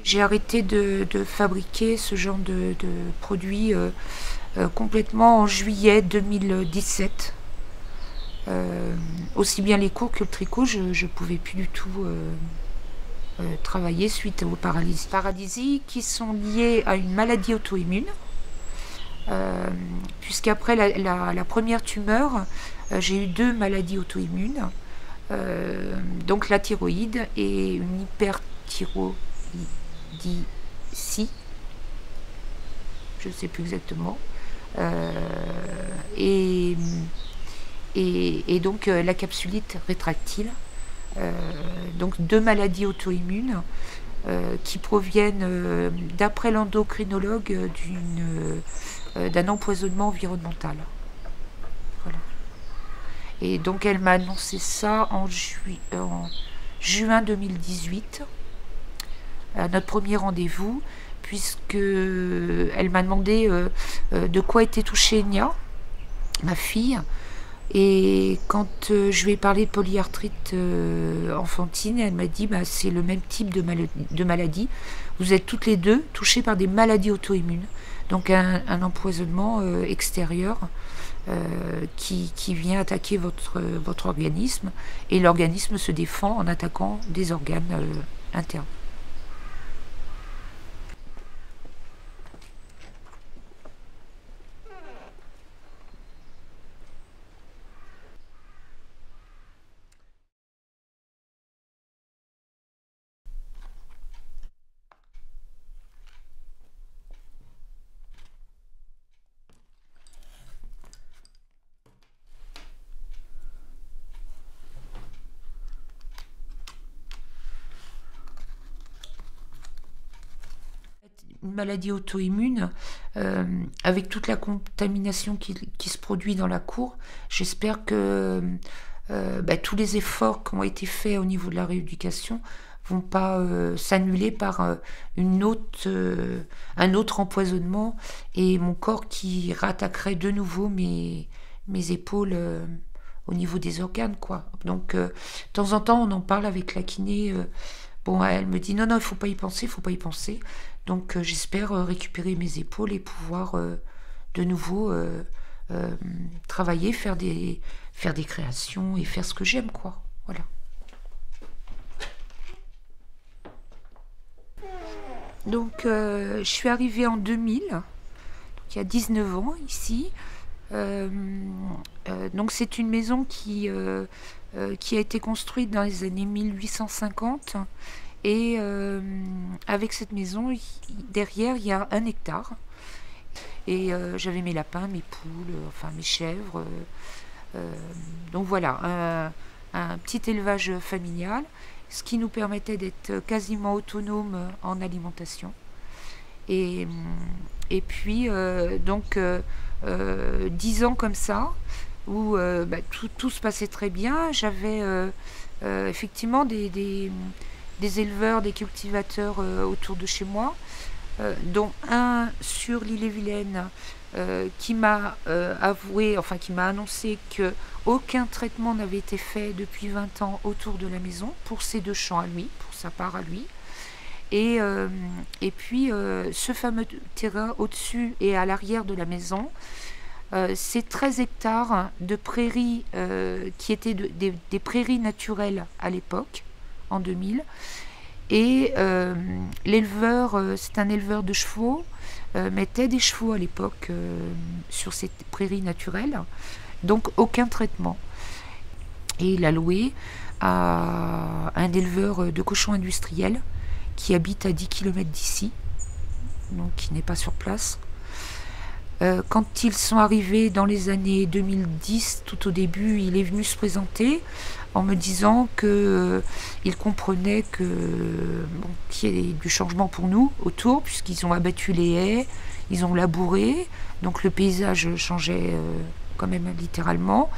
J'ai arrêté de fabriquer ce genre de produits complètement en juillet 2017. Aussi bien les cours que le tricot, je ne pouvais plus du tout travailler suite aux paralysies qui sont liées à une maladie auto-immune. Puisqu'après la première tumeur, j'ai eu 2 maladies auto-immunes, donc la thyroïde et une hyperthyroïdie, je ne sais plus exactement, et donc la capsulite rétractile, donc 2 maladies auto-immunes qui proviennent, d'après l'endocrinologue, d'un empoisonnement environnemental. Voilà. Et donc elle m'a annoncé ça en juin 2018, à notre premier rendez-vous, puisque elle m'a demandé de quoi était touchée Nia, ma fille. Et quand je lui ai parlé de polyarthrite enfantine, elle m'a dit c'est le même type de maladie. Vous êtes toutes les deux touchées par des maladies auto-immunes. Donc un empoisonnement extérieur qui vient attaquer votre organisme. Et l'organisme se défend en attaquant des organes internes. Une maladie auto-immune, avec toute la contamination qui se produit dans la cour, j'espère que tous les efforts qui ont été faits au niveau de la rééducation vont pas s'annuler par un autre empoisonnement et mon corps qui rattaquerait de nouveau mes épaules au niveau des organes, quoi. Donc de temps en temps on en parle avec la kiné. Bon, elle me dit non, il faut pas y penser, il faut pas y penser. Donc j'espère récupérer mes épaules et pouvoir de nouveau travailler, faire des créations et faire ce que j'aime, quoi. Voilà. Donc je suis arrivée en 2000, donc il y a 19 ans ici. Donc c'est une maison qui a été construite dans les années 1850. Et avec cette maison, derrière, il y a 1 hectare. Et j'avais mes lapins, mes poules, enfin mes chèvres. Donc voilà, un petit élevage familial, ce qui nous permettait d'être quasiment autonomes en alimentation. Et puis, donc, 10 ans comme ça, où tout se passait très bien. J'avais effectivement des éleveurs, des cultivateurs autour de chez moi, dont un sur l'Ille-et-Vilaine qui m'a qui m'a annoncé qu'aucun traitement n'avait été fait depuis 20 ans autour de la maison pour ses 2 champs à lui, pour sa part à lui. Et puis ce fameux terrain au-dessus et à l'arrière de la maison, c'est 13 hectares de prairies qui étaient des prairies naturelles à l'époque, en 2000. Et l'éleveur, c'est un éleveur de chevaux, mettait des chevaux à l'époque sur ces prairies naturelles, donc aucun traitement. Et il a loué à un éleveur de cochons industriels qui habite à 10 km d'ici, donc qui n'est pas sur place. Quand ils sont arrivés dans les années 2010, tout au début, il est venu se présenter en me disant qu'il comprenait qu'il y ait du changement pour nous autour, puisqu'ils ont abattu les haies, ils ont labouré, donc le paysage changeait quand même littéralement,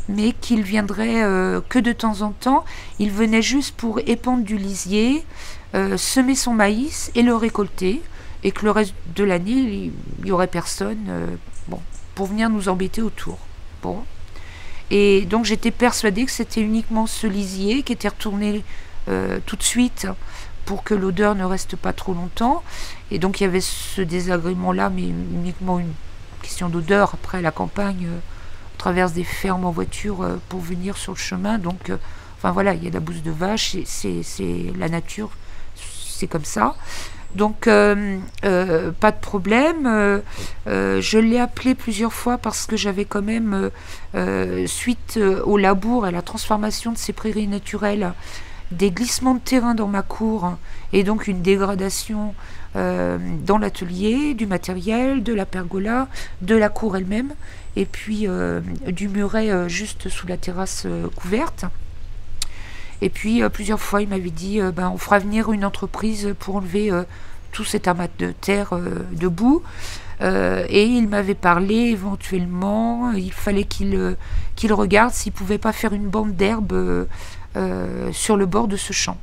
mais qu'il viendrait que de temps en temps. Il venait juste pour épandre du lisier, semer son maïs et le récolter, et que le reste de l'année, il n'y aurait personne pour venir nous embêter autour. Bon. Et donc j'étais persuadée que c'était uniquement ce lisier qui était retourné tout de suite pour que l'odeur ne reste pas trop longtemps. Et donc il y avait ce désagrément-là, mais uniquement une question d'odeur. Après, la campagne, on traverse des fermes en voiture pour venir sur le chemin. Donc, enfin voilà, il y a de la bouse de vache, c'est la nature, c'est comme ça. Donc, pas de problème. Je l'ai appelé plusieurs fois parce que j'avais quand même, suite au labour et à la transformation de ces prairies naturelles, des glissements de terrain dans ma cour et donc une dégradation dans l'atelier, du matériel, de la pergola, de la cour elle-même et puis du muret juste sous la terrasse couverte. Et puis plusieurs fois il m'avait dit ben, on fera venir une entreprise pour enlever tout cet amas de terre de boue. Et il m'avait parlé éventuellement, il fallait qu'il regarde s'il pouvait pas faire une bande d'herbe sur le bord de ce champ.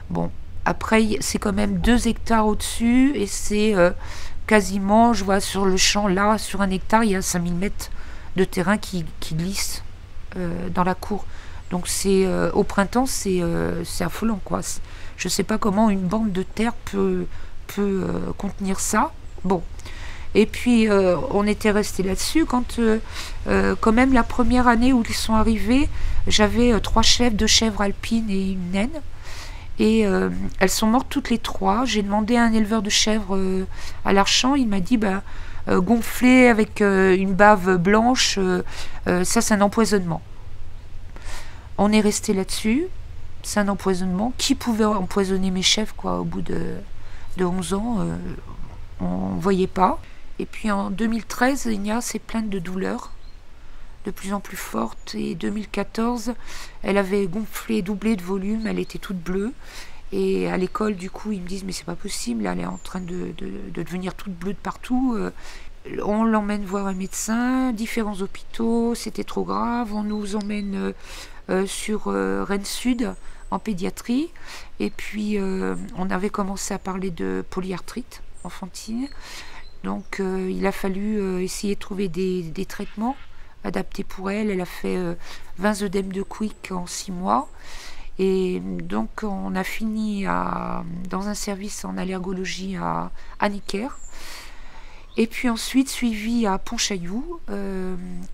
Bon, après c'est quand même 2 hectares au-dessus et c'est quasiment, je vois sur le champ là, sur 1 hectare, il y a 5000 mètres de terrain qui glisse dans la cour. Donc c'est au printemps, c'est affolant quoi. Je sais pas comment une bande de terre peut contenir ça. Bon. Et puis on était resté là-dessus quand même la première année où ils sont arrivés, j'avais 3 chèvres, 2 chèvres alpines et une naine. Et elles sont mortes toutes les 3. J'ai demandé à un éleveur de chèvres à l'Archamp, il m'a dit bah, gonfler avec une bave blanche, ça c'est un empoisonnement. On est resté là-dessus, c'est un empoisonnement. Qui pouvait empoisonner mes chèvres quoi, au bout de 11 ans on ne voyait pas. Et puis en 2013, Igna s'est plainte de douleurs de plus en plus fortes. Et 2014, elle avait gonflé, doublé de volume, elle était toute bleue. Et à l'école, du coup, ils me disent mais c'est pas possible, elle est en train de devenir toute bleue de partout. On l'emmène voir un médecin, différents hôpitaux, c'était trop grave. On nous emmène sur Rennes Sud en pédiatrie. Et puis on avait commencé à parler de polyarthrite enfantine. Donc il a fallu essayer de trouver des traitements adaptés pour elle. Elle a fait 20 œdèmes de Quick en 6 mois. Et donc on a fini dans un service en allergologie à Necker. Et puis ensuite suivi à Pontchaillou,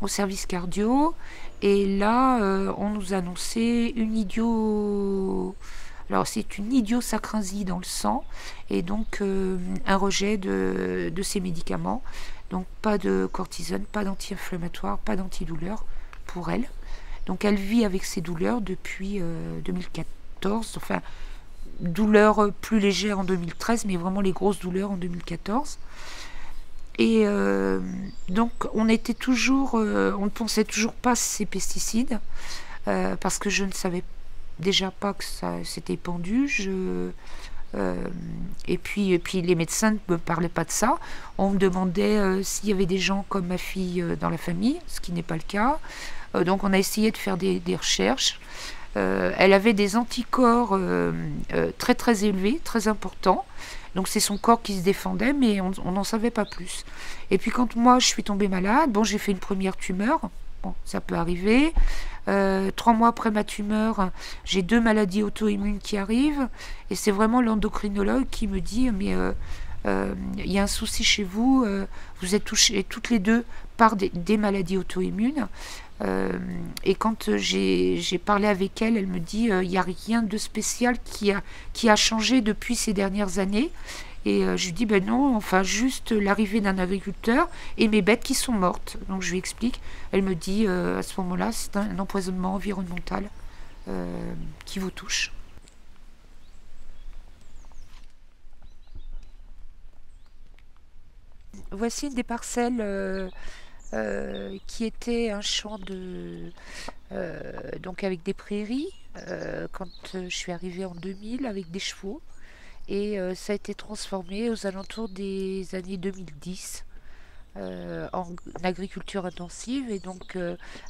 au service cardio. Et là, on nous annonçait alors c'est une idiosacrinsie dans le sang et donc un rejet de ces médicaments. Donc pas de cortisone, pas d'anti-inflammatoire, pas d'antidouleur pour elle. Donc elle vit avec ces douleurs depuis 2014. Enfin, douleurs plus légères en 2013, mais vraiment les grosses douleurs en 2014. Et donc on ne pensait toujours pas ces pesticides parce que je ne savais déjà pas que ça s'était pendu. Et puis les médecins ne me parlaient pas de ça. On me demandait s'il y avait des gens comme ma fille dans la famille, ce qui n'est pas le cas. Donc on a essayé de faire des recherches. Elle avait des anticorps très très élevés, très importants. Donc c'est son corps qui se défendait, mais on n'en savait pas plus. Et puis quand moi je suis tombée malade, bon j'ai fait une première tumeur, bon ça peut arriver. 3 mois après ma tumeur, j'ai 2 maladies auto-immunes qui arrivent, et c'est vraiment l'endocrinologue qui me dit mais il y a un souci chez vous, vous êtes touchées toutes les deux par des maladies auto-immunes. Et quand j'ai parlé avec elle, elle me dit il n'y a rien de spécial qui a changé depuis ces dernières années. Et je lui dis ben non, enfin juste l'arrivée d'un agriculteur et mes bêtes qui sont mortes. Donc je lui explique. Elle me dit à ce moment-là, c'est un empoisonnement environnemental qui vous touche. Voici une des parcelles qui était un champ donc avec des prairies quand je suis arrivée en 2000 avec des chevaux. Et ça a été transformé aux alentours des années 2010 en agriculture intensive et donc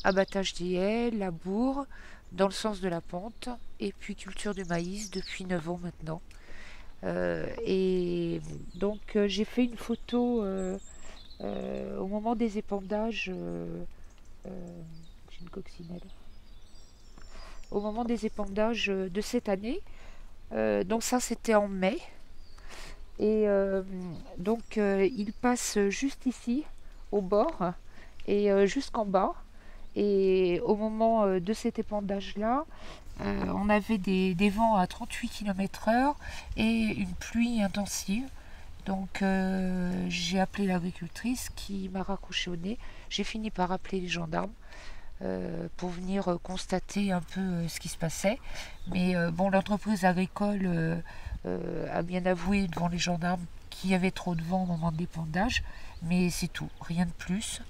abattage des haies, labour dans le sens de la pente et puis culture de maïs depuis 9 ans maintenant. Et donc j'ai fait une photo au moment des épandages. J'ai une coccinelle. Au moment des épandages de cette année. Donc ça, c'était en mai. Et donc, il passe juste ici, au bord, et jusqu'en bas. Et au moment de cet épandage-là, on avait des vents à 38 km/h et une pluie intensive. Donc j'ai appelé l'agricultrice qui m'a raccroché au nez. J'ai fini par appeler les gendarmes pour venir constater un peu ce qui se passait. Mais bon, l'entreprise agricole a bien avoué devant les gendarmes qu'il y avait trop de vent au moment de l'épandage. Mais c'est tout, rien de plus.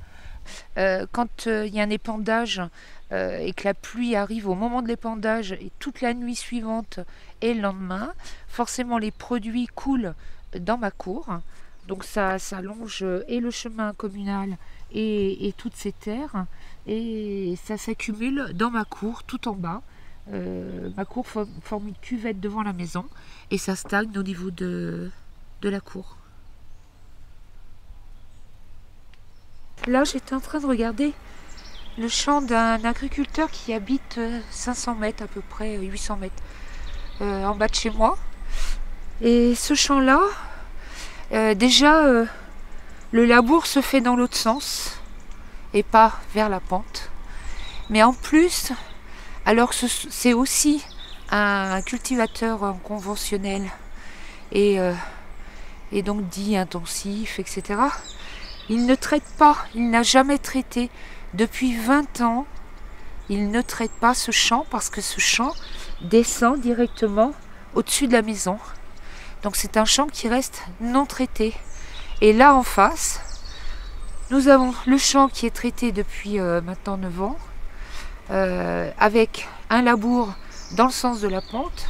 Quand il y a un épandage et que la pluie arrive au moment de l'épandage et toute la nuit suivante et le lendemain, forcément les produits coulent dans ma cour. Donc ça longe et le chemin communal et toutes ces terres et ça s'accumule dans ma cour tout en bas. Ma cour forme une cuvette devant la maison et ça stagne au niveau de la cour. Là, j'étais en train de regarder le champ d'un agriculteur qui habite 500 mètres à peu près, 800 mètres en bas de chez moi. Et ce champ-là, déjà, le labour se fait dans l'autre sens et pas vers la pente. Mais en plus, alors que c'est aussi un cultivateur conventionnel et donc dit intensif, etc., il ne traite pas, il n'a jamais traité. Depuis 20 ans, il ne traite pas ce champ parce que ce champ descend directement au-dessus de la maison. Donc c'est un champ qui reste non traité. Et là en face, nous avons le champ qui est traité depuis maintenant 9 ans, avec un labour dans le sens de la pente.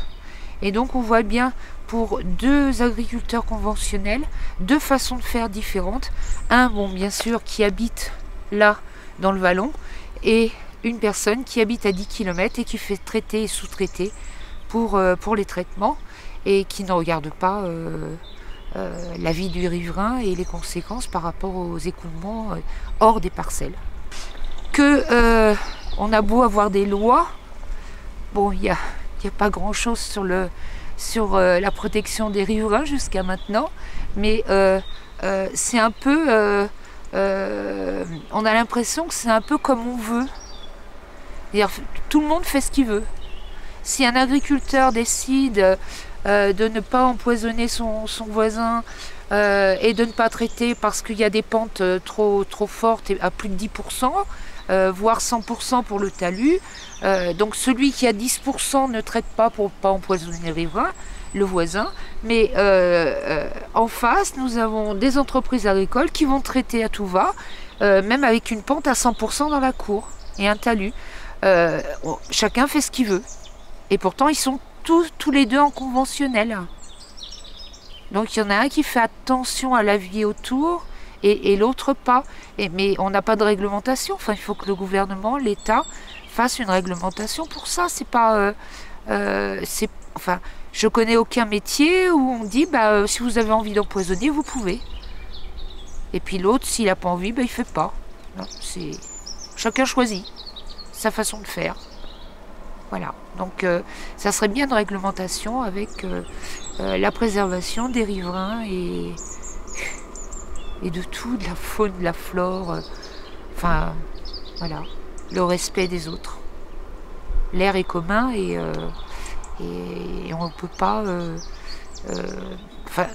Et donc on voit bien pour deux agriculteurs conventionnels, deux façons de faire différentes. Un, bon, bien sûr, qui habite là, dans le vallon, et une personne qui habite à 10 km et qui fait traiter et sous-traiter pour les traitements et qui ne regarde pas la vie du riverain et les conséquences par rapport aux écoulements hors des parcelles. On a beau avoir des lois, bon, il n'y a pas grand-chose sur la protection des riverains jusqu'à maintenant, mais c'est un peu, on a l'impression que c'est un peu comme on veut. C'est-à-dire, tout le monde fait ce qu'il veut. Si un agriculteur décide de ne pas empoisonner son voisin et de ne pas traiter parce qu'il y a des pentes trop fortes à plus de 10%, voire 100% pour le talus, donc celui qui a 10% ne traite pas pour ne pas empoisonner le riverain, le voisin, mais en face nous avons des entreprises agricoles qui vont traiter à tout va, même avec une pente à 100% dans la cour et un talus. Chacun fait ce qu'il veut et pourtant ils sont tous les deux en conventionnel. Donc il y en a un qui fait attention à la vie autour et l'autre pas. Mais on n'a pas de réglementation. Enfin, il faut que le gouvernement, l'État, fasse une réglementation pour ça. C'est pas, enfin, je connais aucun métier où on dit, si vous avez envie d'empoisonner, vous pouvez. Et puis l'autre, s'il n'a pas envie, il fait pas. Non, chacun choisit sa façon de faire. Voilà. Donc, ça serait bien une réglementation avec la préservation des riverains et de tout, de la faune, de la flore, enfin, voilà, le respect des autres. L'air est commun et on ne peut pas, enfin,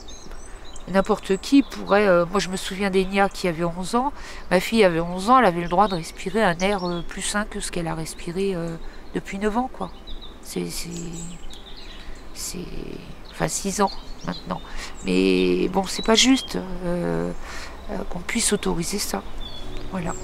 n'importe qui pourrait, moi je me souviens d'Enya qui avait 11 ans, ma fille avait 11 ans, elle avait le droit de respirer un air plus sain que ce qu'elle a respiré depuis 9 ans, quoi. Enfin 6 ans maintenant. Mais bon, c'est pas juste qu'on puisse autoriser ça. Voilà.